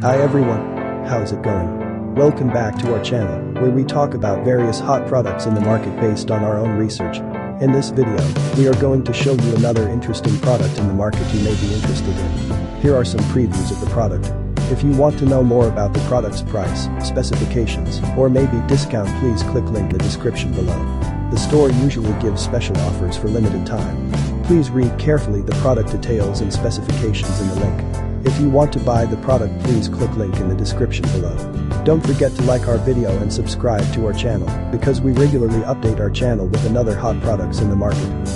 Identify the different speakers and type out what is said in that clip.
Speaker 1: Hi everyone, how's it going? Welcome back to our channel, where we talk about various hot products in the market based on our own research. In this video, we are going to show you another interesting product in the market you may be interested in. Here are some previews of the product. If you want to know more about the product's price, specifications, or maybe discount, please click link in the description below. The store usually gives special offers for limited time. Please read carefully the product details and specifications in the link. If you want to buy the product, please click link in the description below. Don't forget to like our video and subscribe to our channel, because we regularly update our channel with another hot products in the market.